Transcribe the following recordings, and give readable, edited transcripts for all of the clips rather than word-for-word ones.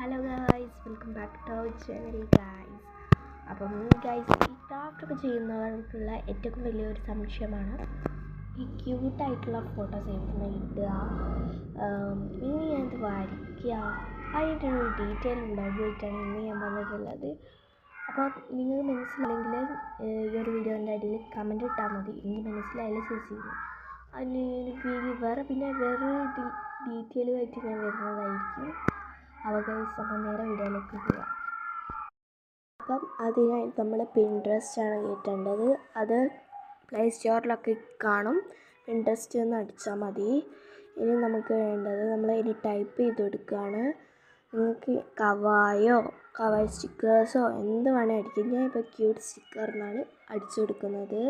Hello guys, welcome back to our channel guys. അപ്പം ഗൈസ്, ഈ ക്രാഫ്റ്റൊക്കെ ചെയ്യുന്നവർക്കുള്ള ഏറ്റവും വലിയൊരു സംശയമാണ് ഈ ക്യൂട്ടായിട്ടുള്ള ഫോട്ടോസ് എവിടുന്ന് കിട്ടുക, ഇനി ഞാനത് വരയ്ക്കുക, അതിൻ്റെ ഒരു ഡീറ്റെയിൽ വ്ളോഗായിട്ടാണ് ഇന്ന് ഞാൻ വന്നിട്ടുള്ളത്. അപ്പോൾ നിങ്ങൾക്ക് മനസ്സിലായെങ്കിൽ ഈ ഒരു വീഡിയോൻ്റെ അടിയിൽ കമൻറ്റ് ഇട്ടാൽ മതി. എനിക്ക് മനസ്സിലായാലും ചെയ്യുന്നു. അതിന് വേറെ ഡീറ്റെയിലുമായിട്ട് ഞാൻ വരുന്നതായിരിക്കും. അപ്പോൾ ഗൈസ്, അപ്പം നേരെ വീഡിയോയിലേക്ക് പോകാം. അപ്പം അതിനായി നമ്മൾ പിൻട്രസ്റ്റാണ് കയറ്റേണ്ടത്. അത് പ്ലേ സ്റ്റോറിലൊക്കെ കാണും. പിൻട്രസ്റ്റ് എന്ന് അടിച്ചാൽ മതി. ഇനി നമുക്ക് വേണ്ടത്, നമ്മൾ ഇനി ടൈപ്പ് ചെയ്ത് കൊടുക്കുകയാണ്. നിങ്ങൾക്ക് കവായ് സ്റ്റിക്കേഴ്സോ എന്ത് വേണേൽ അടിക്കും. ഞാൻ ഇപ്പോൾ ക്യൂട്ട് സ്റ്റിക്കർ എന്നാണ് അടിച്ചു കൊടുക്കുന്നത്.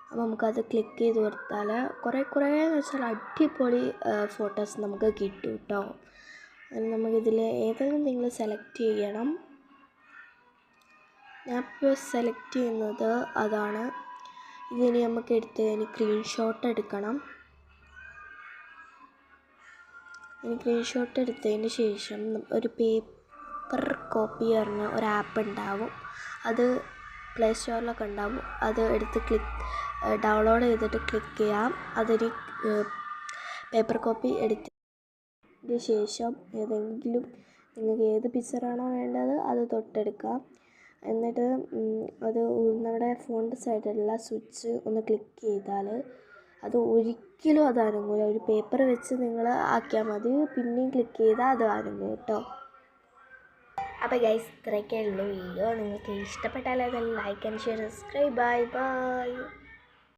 അപ്പോൾ നമുക്കത് ക്ലിക്ക് ചെയ്ത് കൊടുത്താൽ കുറേ എന്ന് വെച്ചാൽ അടിപൊളി ഫോട്ടോസ് നമുക്ക് കിട്ടും കേട്ടോ. നമുക്കിതിൽ ഏതെങ്കിലും നിങ്ങൾ സെലക്ട് ചെയ്യണം. ഞാൻ ഇപ്പോൾ സെലക്ട് ചെയ്യുന്നത് അതാണ്. ഇതിന് നമുക്ക് ഇനി സ്ക്രീൻഷോട്ട് എടുക്കണം. ഇനി സ്ക്രീൻഷോട്ട് എടുത്തതിന് ശേഷം ഒരു പേപ്പർ കോപ്പി പറഞ്ഞ ഒരു ആപ്പ് ഉണ്ടാവും. അത് പ്ലേ സ്റ്റോറിലൊക്കെ ഉണ്ടാവും. അത് എടുത്ത് ഡൗൺലോഡ് ചെയ്തിട്ട് ക്ലിക്ക് ചെയ്യാം. അതൊരു പേപ്പർ കോപ്പി എടുത്തതിന് ശേഷം നിങ്ങൾക്ക് ഏത് പിക്ചറാണോ വേണ്ടത് അത് തൊട്ടെടുക്കാം. എന്നിട്ട് അത് നമ്മുടെ ഫോണിൻ്റെ സൈഡിലുള്ള സ്വിച്ച് ഒന്ന് ക്ലിക്ക് ചെയ്താൽ അത് ഒരിക്കലും അത് അനങ്ങില്ല. ഒരു പേപ്പർ വെച്ച് നിങ്ങൾ ആക്കിയാൽ മതി. പിന്നെയും ക്ലിക്ക് ചെയ്താൽ അത് അനങ്ങും കേട്ടോ. അപ്പോൾ ഗൈസ്, ഇത്രയൊക്കെ ഉള്ളൂ വീഡിയോ. നിങ്ങൾക്ക് ഇഷ്ടപ്പെട്ടാൽ അത് like and share, subscribe. By.